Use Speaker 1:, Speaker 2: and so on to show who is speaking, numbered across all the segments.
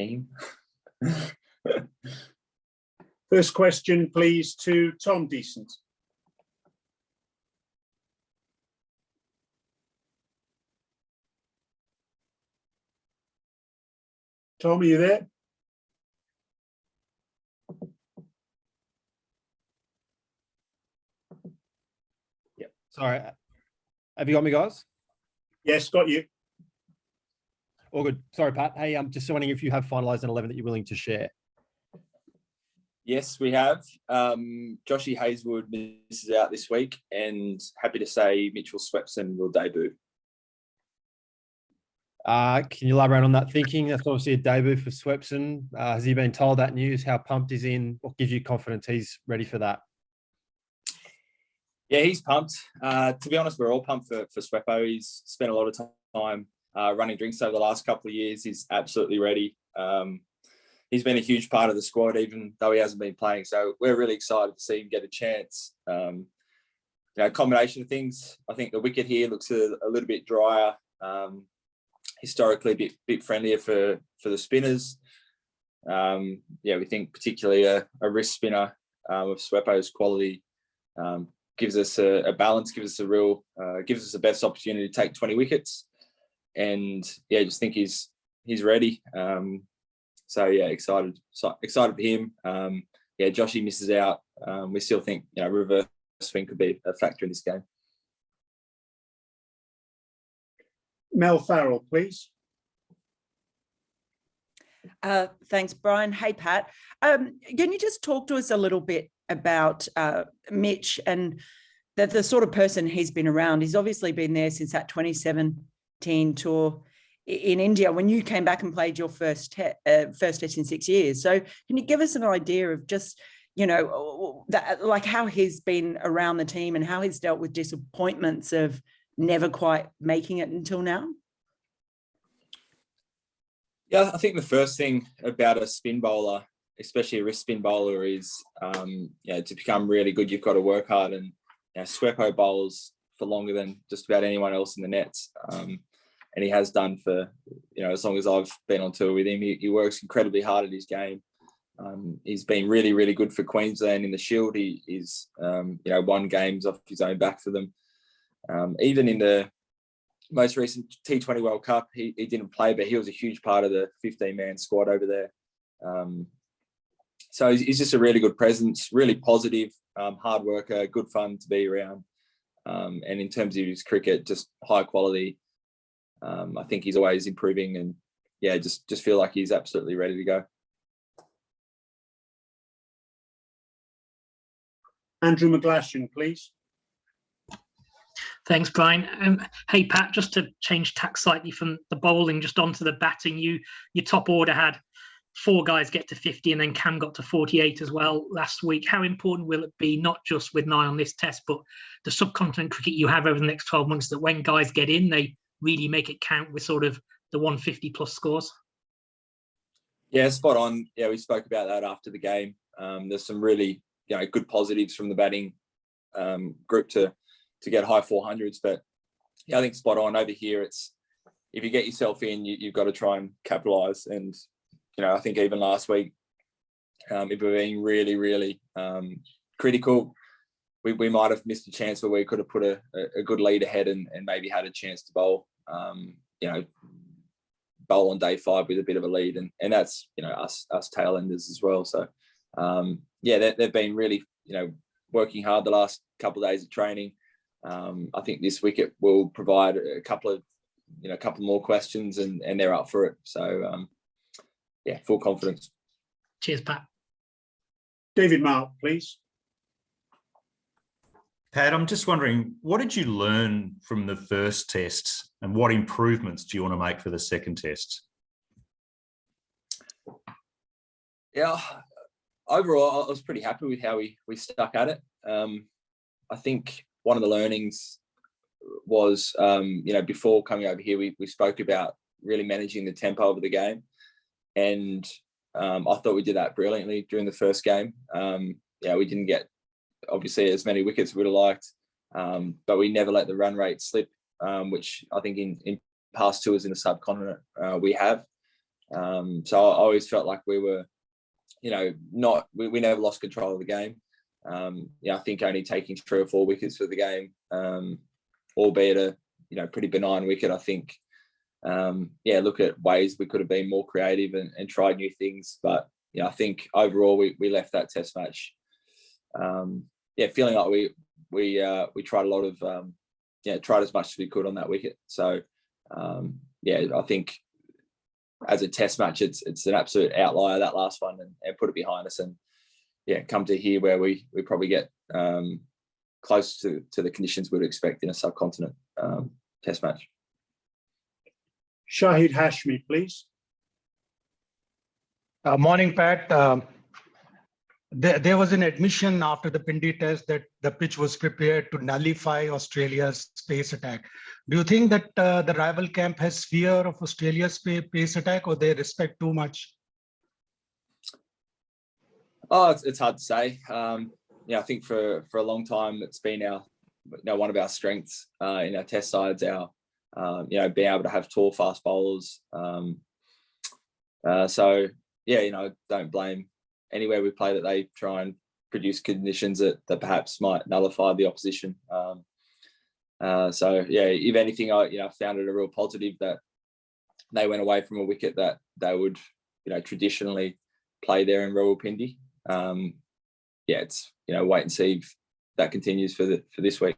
Speaker 1: team.
Speaker 2: First question, please, to Tom Decent. Tom, are you there?
Speaker 3: Yeah. Sorry. Have you got me, guys?
Speaker 2: Yes, got you.
Speaker 3: All good. Sorry, Pat. Hey, I'm just wondering if you have finalised an 11 that you're willing to share.
Speaker 1: Yes, we have. Joshy Hazelwood misses out this week, and happy to say Mitchell Swepson will debut.
Speaker 3: Can you elaborate on that thinking? That's obviously a debut for Swepson. Has he been told that news? How pumped is he in? What gives you confidence he's ready for that?
Speaker 1: Yeah, he's pumped. To be honest, we're all pumped for Sweppo. He's spent a lot of time running drinks over the last couple of years. He's absolutely ready. He's been a huge part of the squad, even though he hasn't been playing. So we're really excited to see him get a chance. Combination of things. I think the wicket here looks a little bit drier. Historically, a bit friendlier for the spinners. We think particularly a wrist spinner of Sweppo's quality gives us a balance, gives us the best opportunity to take 20 wickets. And yeah, just think he's ready. So yeah, excited for him. Joshy misses out. We still think reverse swing could be a factor in this game.
Speaker 2: Mel Farrell, please.
Speaker 4: Thanks, Brian. Hey, Pat. Can you just talk to us a little bit about Mitch and the sort of person he's been around? He's obviously been there since that 2017 tour in India when you came back and played your first test in 6 years. So can you give us an idea of just, like how he's been around the team and how he's dealt with disappointments of never quite making it until now?
Speaker 1: Yeah, I think the first thing about a spin bowler, especially a wrist spin bowler, is to become really good, you've got to work hard. And Sweppo bowls for longer than just about anyone else in the nets, and he has done for as long as I've been on tour with him. He works incredibly hard at his game. He's been really, really good for Queensland in the Shield. He's won games off his own back for them. Even in the most recent T20 World Cup, he didn't play, but he was a huge part of the 15-man squad over there. So he's just a really good presence, really positive, hard worker, good fun to be around. And in terms of his cricket, just high quality. I think he's always improving, and just feel like he's absolutely ready to go.
Speaker 2: Andrew McGlashan, please.
Speaker 5: Thanks, Brian. Hey, Pat, just to change tack slightly from the bowling, just onto the batting, your top order had 4 guys get to 50 and then Cam got to 48 as well last week. How important will it be, not just with an eye on this test, but the subcontinent cricket you have over the next 12 months, that when guys get in, they really make it count with sort of the 150 plus scores? Yeah,
Speaker 1: spot on. Yeah, we spoke about that after the game. There's some really good positives from the batting group to get high 400s, but I think spot on. Over here, it's if you get yourself in, you've got to try and capitalise. And I think even last week, if we're being really, really critical, we might have missed a chance where we could have put a good lead ahead and maybe had a chance to bowl on day 5 with a bit of a lead, and that's us tail enders as well. So they've been really working hard the last couple of days of training. I think this wicket will provide a couple more questions, and they're up for it. So full confidence.
Speaker 5: Cheers, Pat.
Speaker 2: David Mark, please.
Speaker 6: Pat, I'm just wondering, what did you learn from the first test, and what improvements do you want to make for the second test?
Speaker 1: Yeah, overall, I was pretty happy with how we stuck at it. I think one of the learnings was, before coming over here, we spoke about really managing the tempo of the game. And I thought we did that brilliantly during the first game. We didn't get, obviously, as many wickets as we would have liked, but we never let the run rate slip, which I think in past tours in the subcontinent we have. So I always felt like we were, we never lost control of the game. I think only taking 3 or 4 wickets for the game, albeit a pretty benign wicket. I think, look at ways we could have been more creative and tried new things. But I think overall we left that Test match, feeling like we tried a lot of, tried as much as we could on that wicket. So I think as a Test match, it's an absolute outlier, that last one, and put it behind us, and come to here where we probably get close to the conditions we'd expect in a subcontinent Test match.
Speaker 2: Shahid Hashmi, please.
Speaker 7: Morning, Pat. There was an admission after the Pindi test that the pitch was prepared to nullify Australia's pace attack. Do you think that the rival camp has fear of Australia's pace attack, or they respect too much?
Speaker 1: Oh, it's hard to say. I think for a long time it's been one of our strengths in our Test sides. Our being able to have tall, fast bowlers. Don't blame anywhere we play that they try and produce conditions that perhaps might nullify the opposition. If anything, I found it a real positive that they went away from a wicket that they would, traditionally play there in Rawalpindi. It's wait and see if that continues for this week.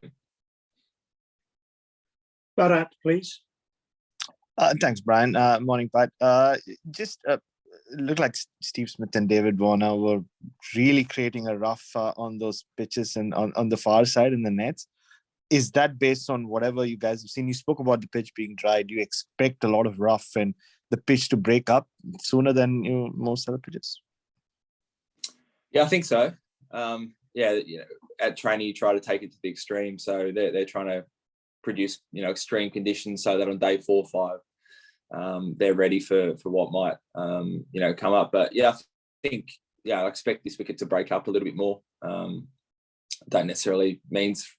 Speaker 2: Bharat, please.
Speaker 8: Thanks, Brian. Morning, Pat. Looked like Steve Smith and David Warner were really creating a rough on those pitches and on the far side in the nets. Is that based on whatever you guys have seen? You spoke about the pitch being dry. Do you expect a lot of rough and the pitch to break up sooner than most other pitches?
Speaker 1: Yeah, I think so. At training you try to take it to the extreme, so they're trying to produce extreme conditions so that on day 4 or 5 they're ready for what might come up. But I think I expect this wicket to break up a little bit more. Don't necessarily means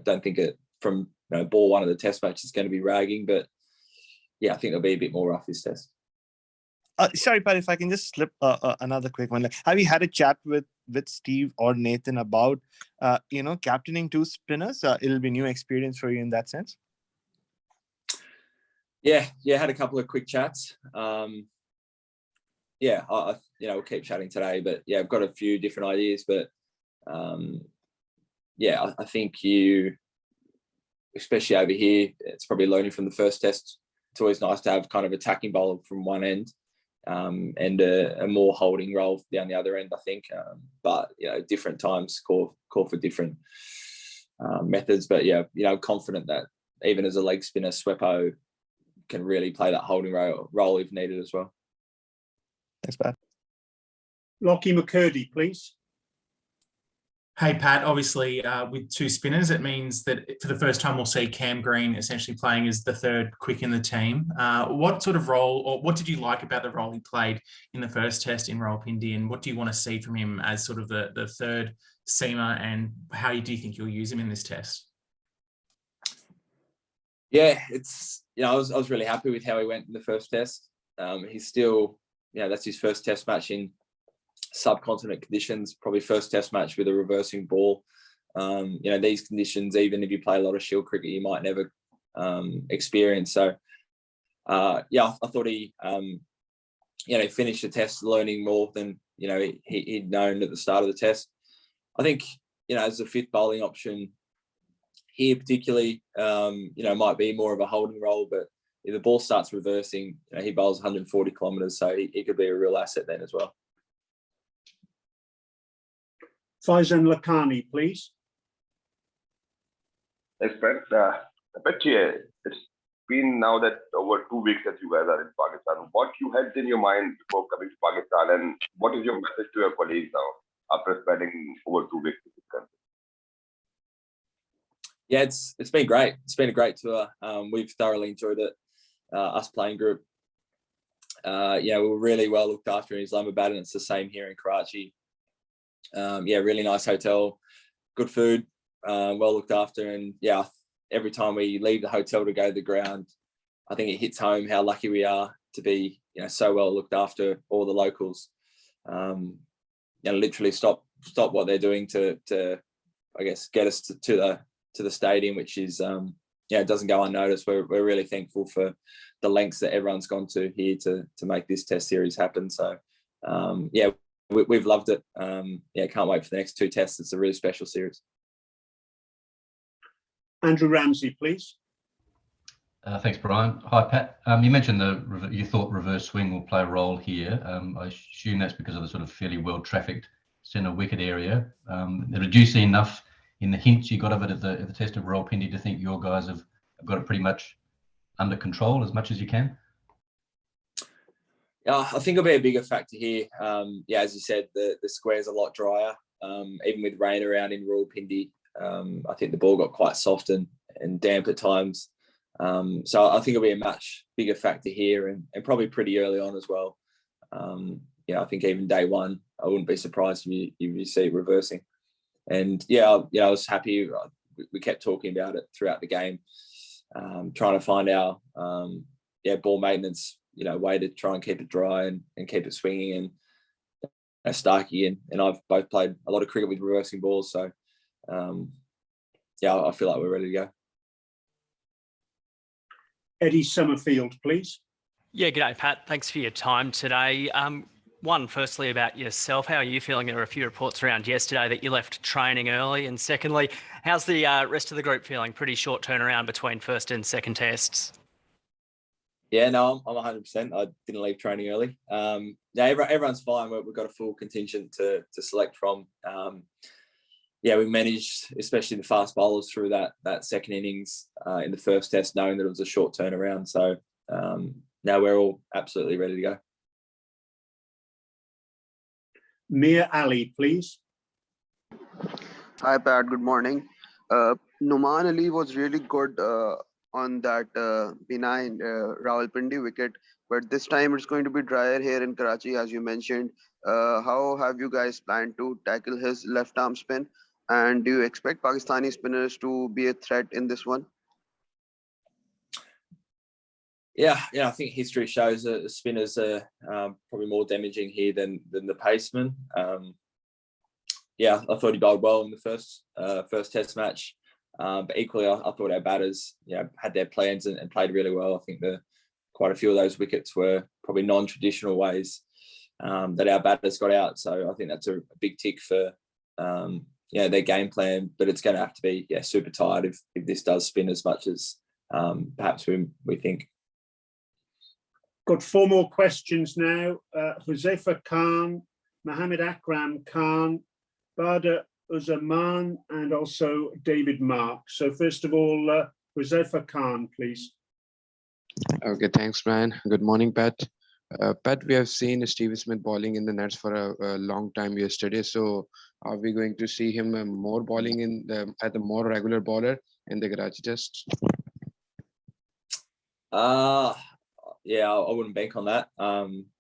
Speaker 1: don't think it from ball 1 of the Test match is going to be ragging, but I think it'll be a bit more rough this Test.
Speaker 8: Sorry, Pat, if I can just slip another quick one. Have you had a chat with Steve or Nathan about captaining 2 spinners? It'll be new experience for you in that sense. Had
Speaker 1: a couple of quick chats. We'll keep chatting today, but I've got a few different ideas, but I think you, especially over here, it's probably learning from the first Test. It's always nice to have kind of attacking bowler from one end, and a more holding role down the other end, I think. But different times call for different methods. But confident that even as a leg spinner, Swepo can really play that holding role if needed as well.
Speaker 8: Thanks, Pat.
Speaker 2: Lockie McCurdy, please.
Speaker 9: Hey, Pat, obviously with 2 spinners, it means that for the first time we'll see Cam Green essentially playing as the 3rd quick in the team. What sort of role, or what did you like about the role he played in the first Test in Rawalpindi, and what do you want to see from him as sort of the 3rd seamer, and how do you think you'll use him in this Test?
Speaker 1: It's I was really happy with how he went in the first Test. He's still that's his first Test match in subcontinent conditions, probably first Test match with a reversing ball. These conditions, even if you play a lot of Shield cricket, you might never experience. So I thought he finished the Test learning more than he'd known at the start of the Test. I think as a 5th bowling option here particularly, might be more of a holding role, but if the ball starts reversing, he bowls 140 kilometres, so he could be a real asset then as well.
Speaker 2: Faizan Lakhani, please.
Speaker 10: Yes, Pat. It's been now that over 2 weeks that you guys are in Pakistan. What you had in your mind before coming to Pakistan, and what is your message to your colleagues now after spending over 2 weeks in this country?
Speaker 1: It's been great. It's been a great tour. We've thoroughly enjoyed it. Us playing group. We were really well looked after in Islamabad, and it's the same here in Karachi. Really nice hotel, good food, well looked after, and every time we leave the hotel to go to the ground, I think it hits home how lucky we are to be, so well looked after, all the locals. Literally stop what they're doing to I guess get us to the stadium, which is it doesn't go unnoticed. We're really thankful for the lengths that everyone's gone to here to make this test series happen. So we've loved it. Can't wait for the next 2 tests. It's a really special series.
Speaker 2: Andrew Ramsey, please.
Speaker 11: Thanks, Brian. Hi, Pat. You mentioned you thought reverse swing will play a role here. I assume that's because of the sort of fairly well-trafficked centre wicket area. Did you see enough in the hints you got of it at the test of Rawalpindi to think your guys have got it pretty much under control as much as you can?
Speaker 1: Yeah, I think it'll be a bigger factor here. As you said, the square's a lot drier. Even with rain around in Rawalpindi, I think the ball got quite soft and damp at times. So I think it'll be a much bigger factor here and probably pretty early on as well. I think even day one, I wouldn't be surprised if you see it reversing. And I was happy. We kept talking about it throughout the game, trying to find our ball maintenance, way to try and keep it dry and keep it swinging. And Starkey and I've both played a lot of cricket with reversing balls, so I feel like we're ready to go.
Speaker 2: Eddie Summerfield, please.
Speaker 12: Yeah, g'day, Pat. Thanks for your time today. One, firstly, about yourself. How are you feeling? There were a few reports around yesterday that you left training early. And secondly, how's the rest of the group feeling? Pretty short turnaround between first and second tests.
Speaker 1: Yeah, no, I'm 100%. I didn't leave training early. Everyone's fine. We've got a full contingent to select from. We managed, especially the fast bowlers, through that second innings in the first test, knowing that it was a short turnaround. So now we're all absolutely ready to go.
Speaker 2: Mia Ali, please.
Speaker 13: Hi, Pat. Good morning. Numan Ali was really good on that benign Rawalpindi wicket, but this time it's going to be drier here in Karachi, as you mentioned. How have you guys planned to tackle his left arm spin? And do you expect Pakistani spinners to be a threat in this one?
Speaker 1: Yeah, I think history shows that the spinners are probably more damaging here than the pacemen. I thought he bowled well in the first test match. But equally, I thought our batters had their plans and played really well. I think quite a few of those wickets were probably non-traditional ways that our batters got out. So I think that's a big tick for their game plan. But it's going to have to be super tight if this does spin as much as perhaps we think.
Speaker 2: Got 4 more questions now. Huzaifa Khan, Mohammed Akram Khan, Bader Uzzaman, and also David Mark. So first of all, Huzaifa Khan, please.
Speaker 14: Okay, thanks, Brian. Good morning, Pat. Pat, we have seen Steve Smith bowling in the nets for a long time yesterday. So are we going to see him more bowling at a more regular bowler in the Karachi test?
Speaker 1: I wouldn't bank on that.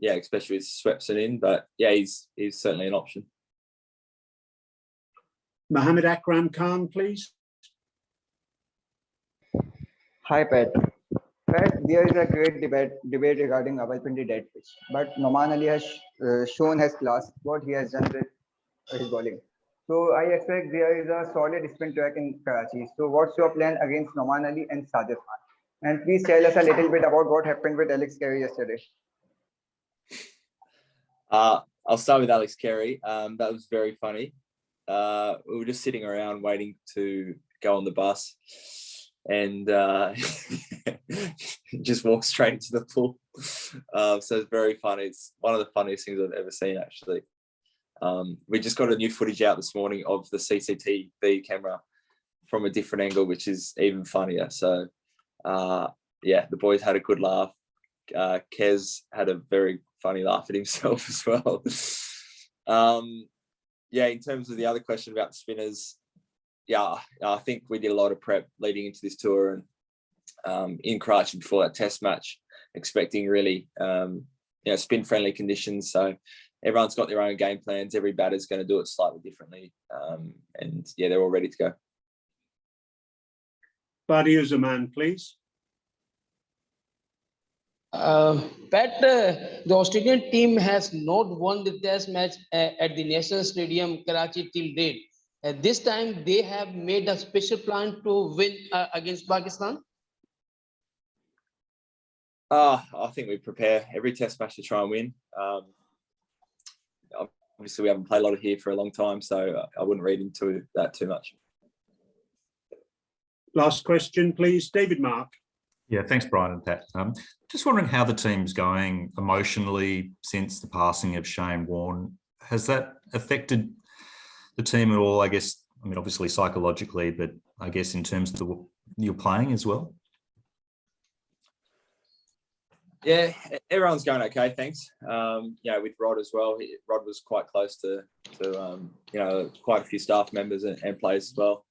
Speaker 1: Especially with Swepson in, but he's certainly an option.
Speaker 2: Mohammed Akram Khan, please.
Speaker 15: Hi, Pat. Pat, there is a great debate regarding Rawalpindi dead pitch, but Noman Ali has shown his class, what he has done with his bowling. So I expect there is a solid spin track in Karachi. So what's your plan against Noman Ali and Sajid Khan? And please tell us a little bit about what happened with Alex Carey yesterday.
Speaker 1: I'll start with Alex Carey. That was very funny. We were just sitting around waiting to go on the bus, and just walked straight into the pool. So it's very funny. It's one of the funniest things I've ever seen, actually. We just got a new footage out this morning of the CCTV camera from a different angle, which is even funnier. So the boys had a good laugh. Kez had a very funny laugh at himself as well. In terms of the other question about the spinners, I think we did a lot of prep leading into this tour and in Karachi before that test match, expecting really spin friendly conditions. So everyone's got their own game plans. Every batter's going to do it slightly differently, and they're all ready to go.
Speaker 2: Bader Uzzaman, please.
Speaker 16: Pat, the Australian team has not won the test match at the National Stadium, Karachi till date. At this time, they have made a special plan to win against Pakistan.
Speaker 1: I think we prepare every test match to try and win. Obviously, we haven't played a lot of here for a long time, so I wouldn't read into that too much.
Speaker 2: Last question, please, David Mark.
Speaker 6: Yeah, thanks, Brian and Pat. Just wondering how the team's going emotionally since the passing of Shane Warne. Has that affected the team at all? I guess, I mean, obviously psychologically, but I guess in terms of your playing as well.
Speaker 1: Yeah, everyone's going okay, thanks. With Rod as well. Rod was quite close to quite a few staff members and players as well.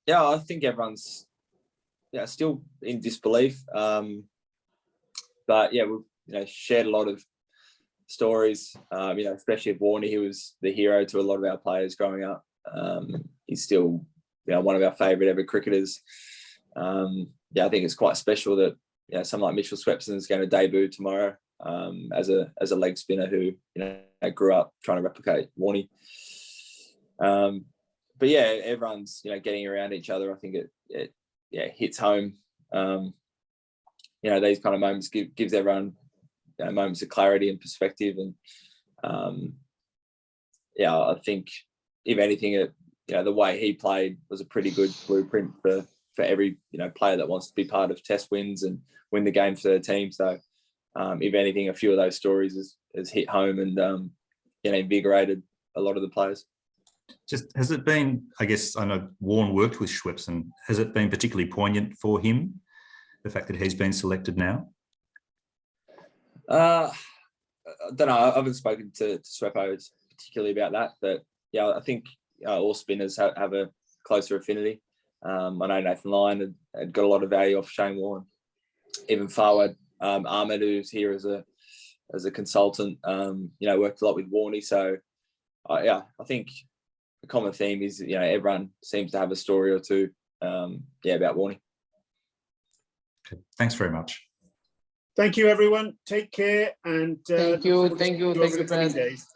Speaker 1: I think everyone's still in disbelief. But we've shared a lot of stories. Especially with Warney, he was the hero to a lot of our players growing up. He's still one of our favourite ever cricketers. I think it's quite special that someone like Mitchell Swepson is going to debut tomorrow as a leg spinner who grew up trying to replicate Warney. But everyone's getting around each other. I think it hits home. These kind of moments gives everyone moments of clarity and perspective. And I think if anything, the way he played was a pretty good blueprint for every player that wants to be part of test wins and win the game for their team. So if anything, a few of those stories has hit home and invigorated a lot of the players.
Speaker 6: Just has it been, I guess, I know Warne worked with Swepson. Has it been particularly poignant for him, the fact that he's been selected now?
Speaker 1: I don't know. I haven't spoken to Sweppo particularly about that, but I think all spinners have a closer affinity. I know Nathan Lyon had got a lot of value off Shane Warne. Even Fawad Ahmed, who's here as a consultant, worked a lot with Warney. So I think the common theme is everyone seems to have a story or two about Warney.
Speaker 6: Okay. Thanks very much.
Speaker 2: Thank you, everyone. Take care, and
Speaker 16: thank you, Pat.
Speaker 2: days.